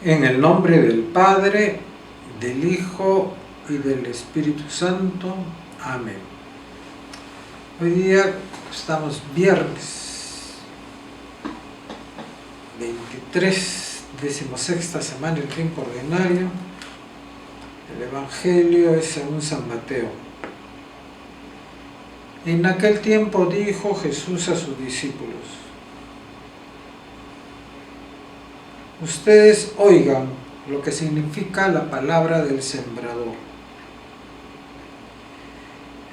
En el nombre del Padre, del Hijo y del Espíritu Santo. Amén. Hoy día estamos viernes 23, 16ª semana del tiempo ordinario. El Evangelio es según San Mateo. En aquel tiempo dijo Jesús a sus discípulos: ustedes oigan lo que significa la palabra del sembrador.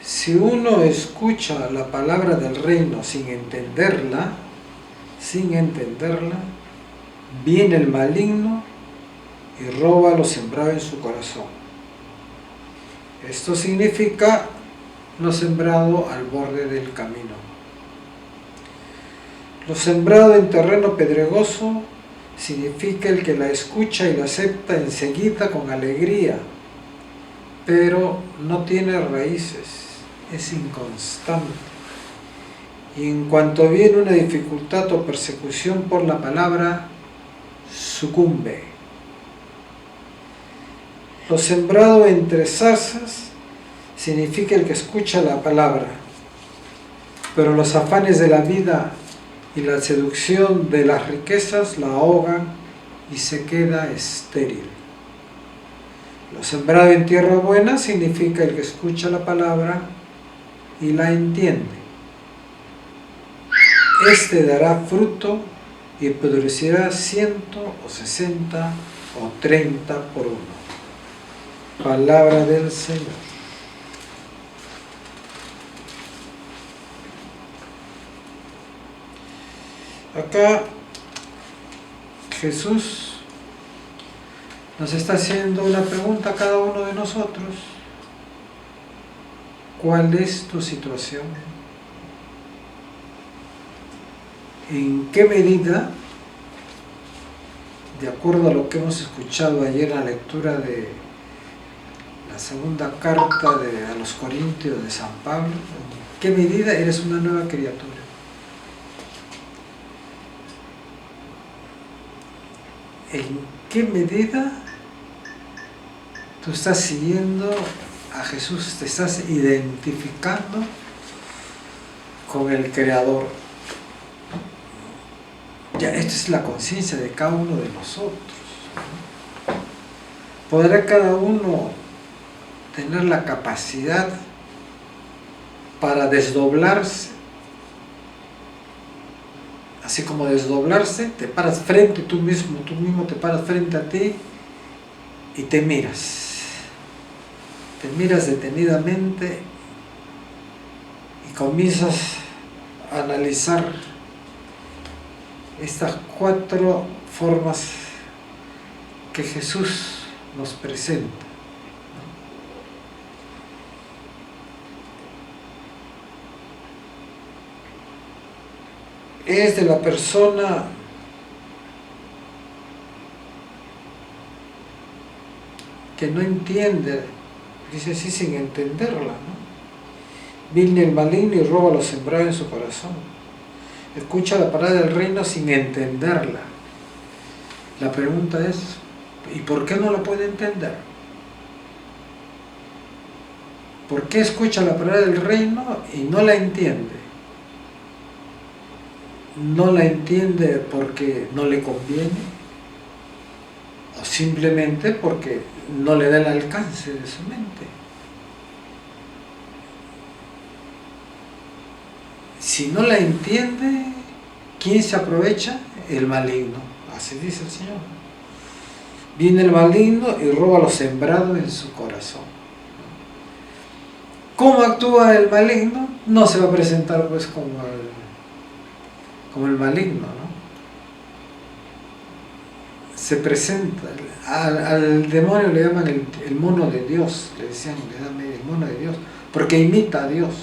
Si uno escucha la palabra del reino sin entenderla, viene el maligno y roba lo sembrado en su corazón. Esto significa lo sembrado al borde del camino. Lo sembrado en terreno pedregoso significa el que la escucha y la acepta enseguida con alegría, pero no tiene raíces, es inconstante. Y en cuanto viene una dificultad o persecución por la palabra, sucumbe. Lo sembrado entre zarzas significa el que escucha la palabra, pero los afanes de la vida y la seducción de las riquezas la ahogan y se queda estéril. Lo sembrado en tierra buena significa el que escucha la palabra y la entiende. Este dará fruto y producirá 100 o 60 o 30 por uno. Palabra del Señor. Acá Jesús nos está haciendo una pregunta a cada uno de nosotros. ¿Cuál es tu situación? ¿En qué medida, de acuerdo a lo que hemos escuchado ayer en la lectura de la segunda carta a los Corintios de San Pablo, en qué medida eres una nueva criatura? ¿En qué medida tú estás siguiendo a Jesús? ¿Te estás identificando con el Creador? Ya, esta es la conciencia de cada uno de nosotros. ¿Podrá cada uno tener la capacidad para desdoblarse? Así como desdoblarse, te paras frente tú mismo te paras frente a ti y te miras detenidamente y comienzas a analizar estas 4 formas que Jesús nos presenta. Es de la persona que no entiende, dice así sin entenderla, ¿no? Viene el maligno y roba lo sembrado en su corazón. Escucha la palabra del reino sin entenderla. La pregunta es, ¿y por qué no la puede entender? ¿Por qué escucha la palabra del reino y no la entiende? ¿No la entiende porque no le conviene? ¿O simplemente porque no le da el alcance de su mente? Si no la entiende, ¿quién se aprovecha? El maligno. Así dice el Señor. Viene el maligno y roba lo sembrado en su corazón. ¿Cómo actúa el maligno? No se va a presentar pues como el maligno, ¿no? Se presenta, al demonio le llaman el mono de Dios, le decían, el mono de Dios, porque imita a Dios.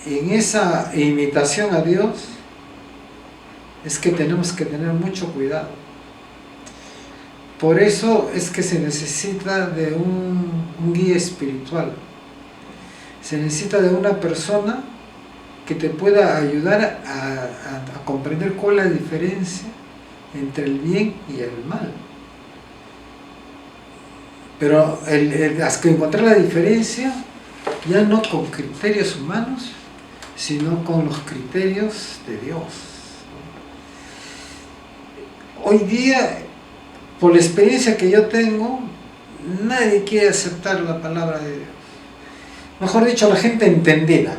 Y en esa imitación a Dios es que tenemos que tener mucho cuidado. Por eso es que se necesita de un guía espiritual, se necesita de una persona que te pueda ayudar a comprender cuál es la diferencia entre el bien y el mal. Pero hasta que encontrar la diferencia, ya no con criterios humanos, sino con los criterios de Dios. Hoy día, por la experiencia que yo tengo, nadie quiere aceptar la palabra de Dios. Mejor dicho, la gente entendida.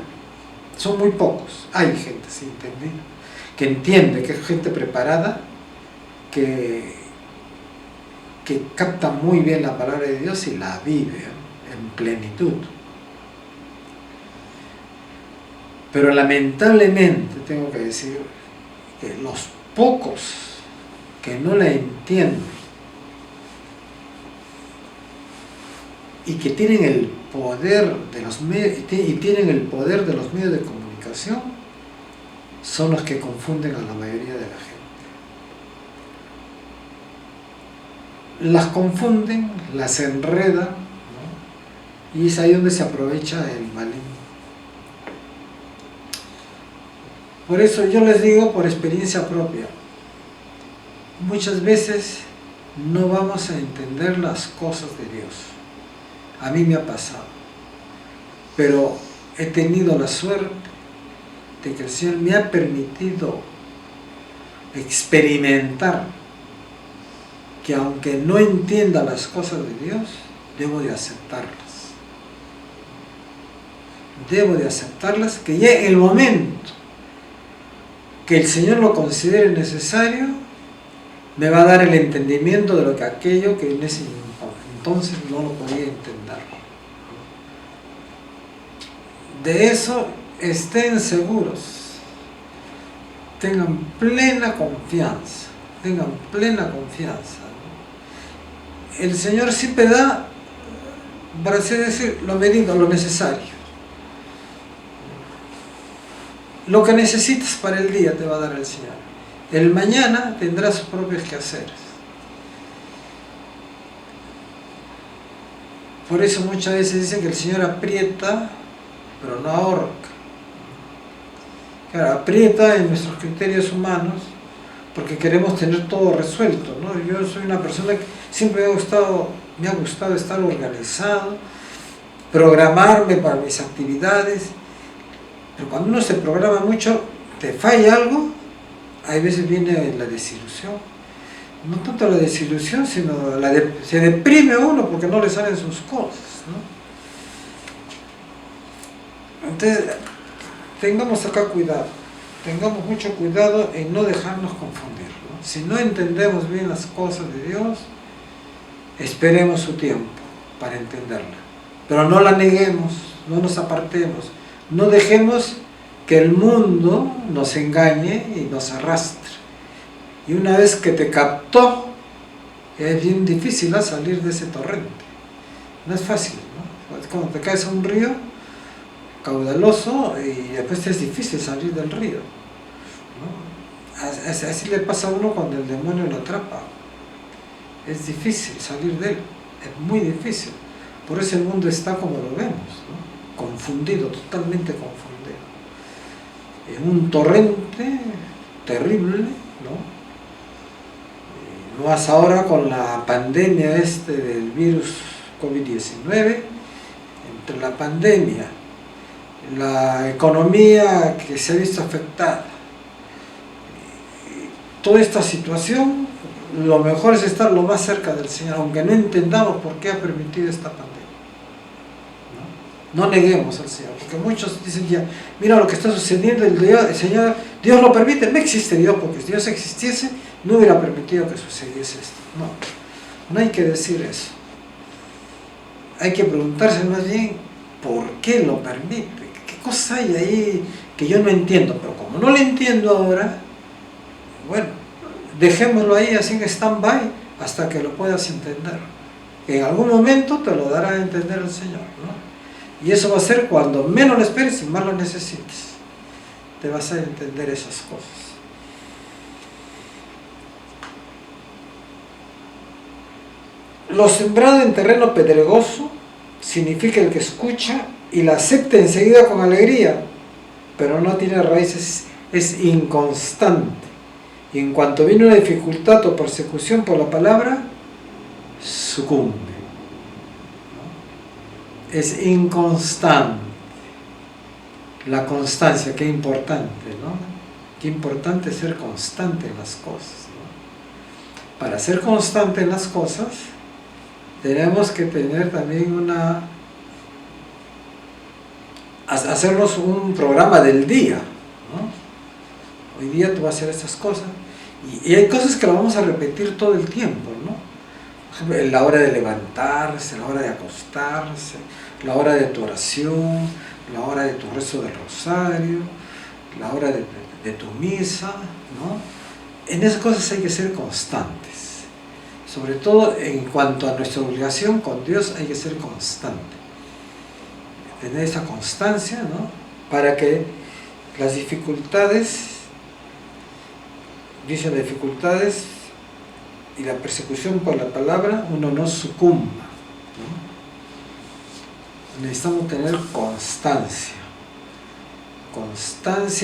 Son muy pocos. Hay gente así entendida, que entiende, que es gente preparada, que capta muy bien la palabra de Dios y la vive en plenitud. Pero lamentablemente tengo que decir que los pocos que no la entienden y que tienen el poder de los medios y tienen el poder de los medios de comunicación son los que confunden a la mayoría de la gente. Las confunden, las enredan, ¿no? Y es ahí donde se aprovecha el maligno. Por eso yo les digo por experiencia propia, muchas veces no vamos a entender las cosas de Dios. A mí me ha pasado, pero he tenido la suerte de que el Señor me ha permitido experimentar que aunque no entienda las cosas de Dios, debo de aceptarlas. Debo de aceptarlas, que llegue el momento que el Señor lo considere necesario, me va a dar el entendimiento de lo que aquello que en ese entonces no lo podía entender. De eso estén seguros, tengan plena confianza, El Señor siempre da, para así decir, lo medido, lo necesario. Lo que necesitas para el día te va a dar el Señor. El mañana tendrá sus propios quehaceres. Por eso muchas veces dicen que el Señor aprieta, pero no ahorca. Claro, aprieta en nuestros criterios humanos porque queremos tener todo resuelto, ¿no? Yo soy una persona que siempre me ha gustado estar organizado, programarme para mis actividades, pero cuando uno se programa mucho, te falla algo, hay veces viene la desilusión. No tanto la desilusión, sino se deprime uno porque no le salen sus cosas, ¿no? Entonces, tengamos acá cuidado, tengamos mucho cuidado en no dejarnos confundir, ¿no? Si no entendemos bien las cosas de Dios, esperemos su tiempo para entenderla, pero no la neguemos, no nos apartemos, no dejemos que el mundo nos engañe y nos arrastre. Y una vez que te captó, es bien difícil salir de ese torrente. No es fácil, ¿no? Es como te caes a un río caudaloso y después es difícil salir del río, ¿no? Así le pasa a uno cuando el demonio lo atrapa. Es difícil salir de él, es muy difícil. Por eso el mundo está como lo vemos, ¿no? Confundido, totalmente confundido. En un torrente terrible, ¿no? Más ahora con la pandemia del virus COVID-19, entre la pandemia, la economía que se ha visto afectada, toda esta situación, lo mejor es estar lo más cerca del Señor, aunque no entendamos por qué ha permitido esta pandemia. No neguemos al Señor, porque muchos dicen ya, mira lo que está sucediendo, el Señor, Dios lo permite, no existe Dios, porque si Dios existiese, no hubiera permitido que sucediese esto. No hay que decir eso. Hay que preguntarse más bien, ¿por qué lo permite? ¿Qué cosa hay ahí que yo no entiendo? Pero como no lo entiendo ahora, bueno, dejémoslo ahí así en stand-by hasta que lo puedas entender. En algún momento te lo dará a entender el Señor, ¿no? Y eso va a ser cuando menos lo esperes y más lo necesites. Te vas a entender esas cosas. Lo sembrado en terreno pedregoso significa el que escucha y la acepta enseguida con alegría, pero no tiene raíces, es inconstante y en cuanto viene una dificultad o persecución por la palabra, sucumbe, ¿no? Es inconstante. La constancia, qué importante, ¿no? Qué importante es ser constante en las cosas, ¿no? Para ser constante en las cosas, tenemos que tener también hacernos un programa del día, ¿no? Hoy día tú vas a hacer estas cosas, y hay cosas que las vamos a repetir todo el tiempo, ¿no? Por ejemplo, en la hora de levantarse, la hora de acostarse, la hora de tu oración, la hora de tu rezo del rosario, la hora de tu misa, ¿no? En esas cosas hay que ser constantes. Sobre todo en cuanto a nuestra obligación con Dios hay que ser constante. Tener esa constancia, ¿no? Para que las dificultades, dice las dificultades y la persecución por la palabra, uno no sucumba, ¿no? Necesitamos tener constancia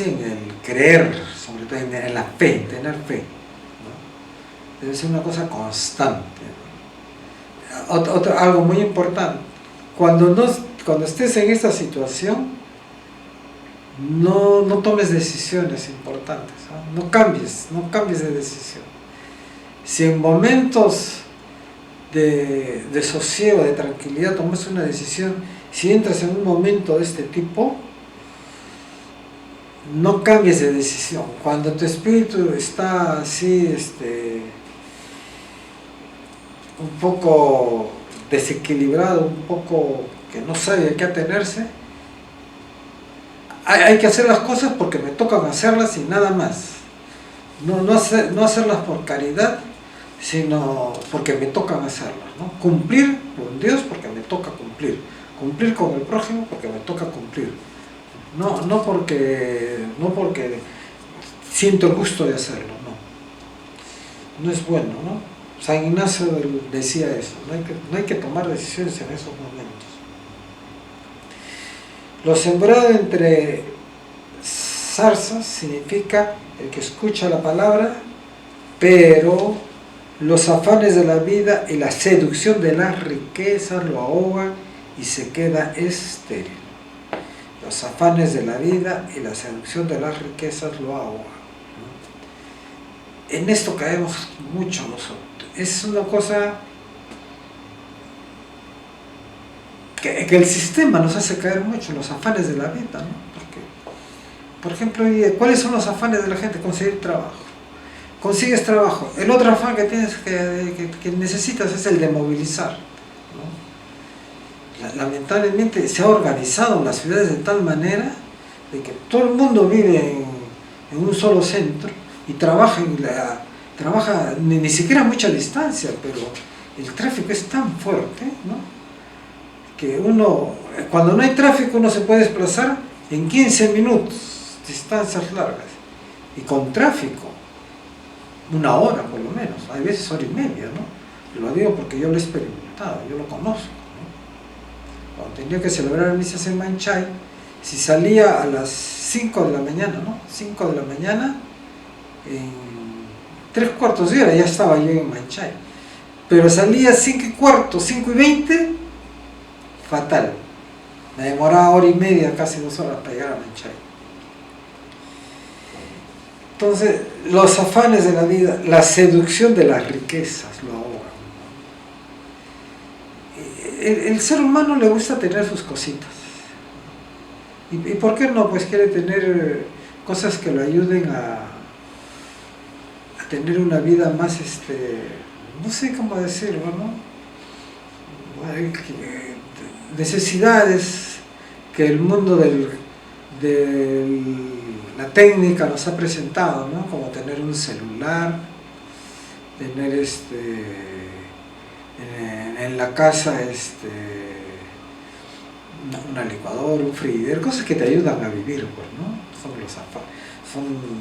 en el creer, sobre todo en la fe, tener fe, ¿no? Debe ser una cosa constante, ¿no? Algo muy importante, cuando estés en esta situación, no tomes decisiones importantes, ¿no? No cambies de decisión. Si en momentos de sosiego, de tranquilidad, tomas una decisión, si entras en un momento de este tipo, no cambies de decisión. Cuando tu espíritu está así, un poco desequilibrado, un poco que no sabe a qué atenerse, hay que hacer las cosas porque me tocan hacerlas y nada más. No hacerlas por caridad, sino porque me tocan hacerlas, ¿no? Cumplir con Dios porque me toca cumplir con el prójimo porque me toca cumplir, no porque siento el gusto de hacerlo, no es bueno, ¿no? San Ignacio decía eso, no hay que tomar decisiones en esos momentos. Lo sembrado entre zarzas significa el que escucha la palabra, pero los afanes de la vida y la seducción de las riquezas lo ahogan y se queda estéril. Los afanes de la vida y la seducción de las riquezas lo ahogan, ¿no? En esto caemos mucho nosotros. Es una cosa que el sistema nos hace caer mucho, los afanes de la vida, ¿no? Porque, por ejemplo, ¿cuáles son los afanes de la gente? Conseguir trabajo. Consigues trabajo. El otro afán que tienes que necesitas es el de movilizar, ¿no? Lamentablemente se ha organizado en las ciudades de tal manera de que todo el mundo vive en un solo centro y trabaja ni siquiera a mucha distancia, pero el tráfico es tan fuerte, ¿no? Que cuando no hay tráfico, uno se puede desplazar en 15 minutos, distancias largas, y con tráfico, 1 hora por lo menos, hay veces 1 hora y media, ¿no? Lo digo porque yo lo he experimentado, yo lo conozco, ¿no? Cuando tenía que celebrar misas en Manchay, si salía a las 5 de la mañana, ¿no? 5 de la mañana, en 3/4 de hora ya estaba yo en Manchay, pero salía 5:15, 5:20, fatal, me demoraba 1 hora y media, casi 2 horas para llegar a Manchay. Entonces, los afanes de la vida, la seducción de las riquezas lo ahogan. El ser humano le gusta tener sus cositas. ¿Y por qué no? Pues quiere tener cosas que lo ayuden a tener una vida más, no sé cómo decirlo, ¿no? Necesidades que el mundo de la técnica nos ha presentado, ¿no? Como tener un celular, tener en la casa una licuadora, un freidero, cosas que te ayudan a vivir, pues, ¿no? Son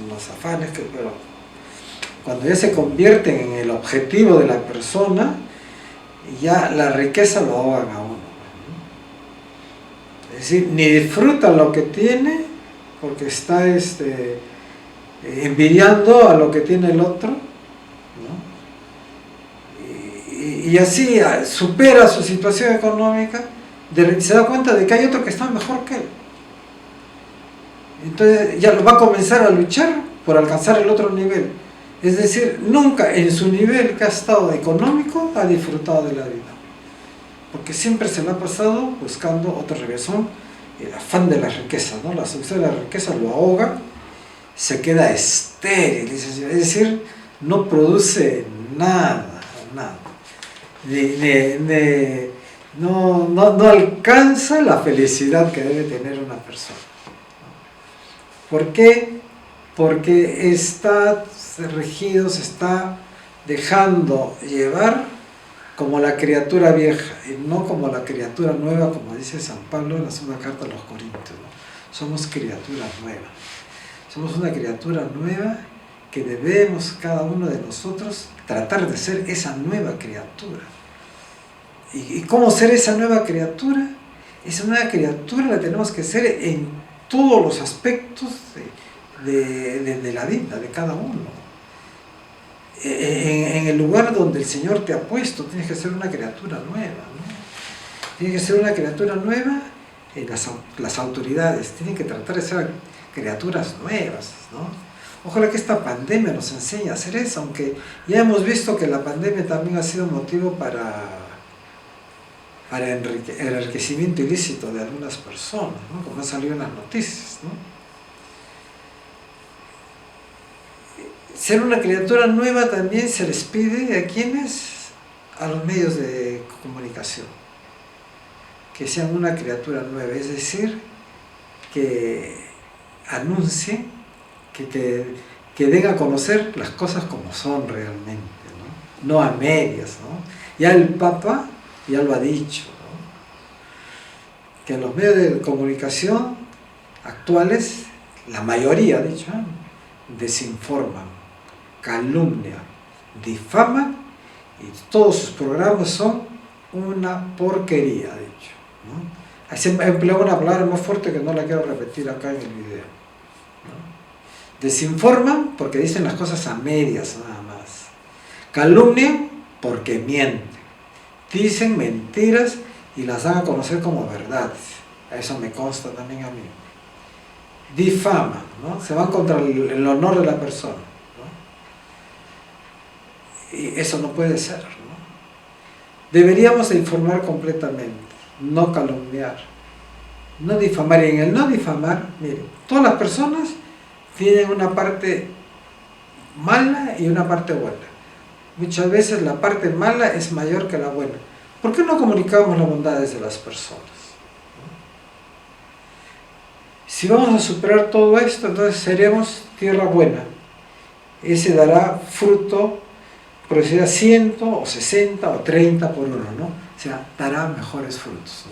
los afanes pero cuando ya se convierten en el objetivo de la persona, ya la riqueza lo ahogan a uno, ¿no? Es decir, ni disfruta lo que tiene porque está envidiando a lo que tiene el otro, ¿no? Y así supera su situación económica, se da cuenta de que hay otro que está mejor que él. Entonces ya lo va a comenzar a luchar por alcanzar el otro nivel. Es decir, nunca en su nivel que ha estado económico ha disfrutado de la vida, porque siempre se le ha pasado buscando otra reversión, el afán de la riqueza, ¿no? La seducción de la riqueza lo ahoga, se queda estéril, es decir, no produce nada, no alcanza la felicidad que debe tener una persona. ¿Por qué? Porque está regido, se está dejando llevar como la criatura vieja y no como la criatura nueva, como dice San Pablo en la segunda carta a los Corintios, ¿no? Somos criaturas nuevas. Somos una criatura nueva que debemos cada uno de nosotros tratar de ser esa nueva criatura. ¿Y cómo ser esa nueva criatura? Esa nueva criatura la tenemos que ser en todos los aspectos de la vida de cada uno. En el lugar donde el Señor te ha puesto, tienes que ser una criatura nueva, ¿no? Tienes que ser una criatura nueva. Las autoridades tienen que tratar de ser criaturas nuevas, ¿no? Ojalá que esta pandemia nos enseñe a hacer eso, aunque ya hemos visto que la pandemia también ha sido motivo para el enriquecimiento ilícito de algunas personas, ¿no? Como han salido en las noticias, ¿no? Ser una criatura nueva también se les pide a quienes, a los medios de comunicación, que sean una criatura nueva, es decir, que anuncien, que den a conocer las cosas como son realmente, no a medias, ¿no? Ya el Papa ya lo ha dicho, ¿no? Que en los medios de comunicación actuales, la mayoría ha dicho, desinforman, calumnian, difaman, y todos sus programas son una porquería, ha dicho, ¿no? Así empleo una palabra más fuerte que no la quiero repetir acá en el video, ¿no? Desinforman porque dicen las cosas a medias nada más. Calumnian porque mienten. Dicen mentiras y las dan a conocer como verdades. Eso me consta también a mí. Difaman, ¿no? Se van contra el honor de la persona, ¿no? Y eso no puede ser, ¿no? Deberíamos de informar completamente, no calumniar, no difamar. Y en el no difamar, miren, todas las personas tienen una parte mala y una parte buena. Muchas veces la parte mala es mayor que la buena. ¿Por qué no comunicamos las bondades de las personas? Si vamos a superar todo esto, entonces seremos tierra buena. Ese dará fruto, producirá 100 o 60 o 30 por uno, ¿no? O sea, dará mejores frutos, ¿no?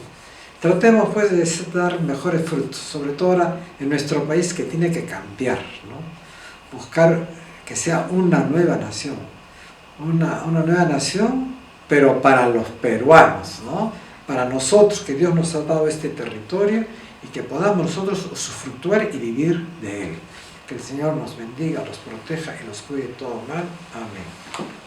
Tratemos pues de dar mejores frutos, sobre todo ahora en nuestro país que tiene que cambiar, ¿no? Buscar que sea una nueva nación, una nueva nación, pero para los peruanos, ¿no? Para nosotros, que Dios nos ha dado este territorio y que podamos nosotros usufructuar y vivir de él. Que el Señor nos bendiga, los proteja y los cuide de todo mal. Amén.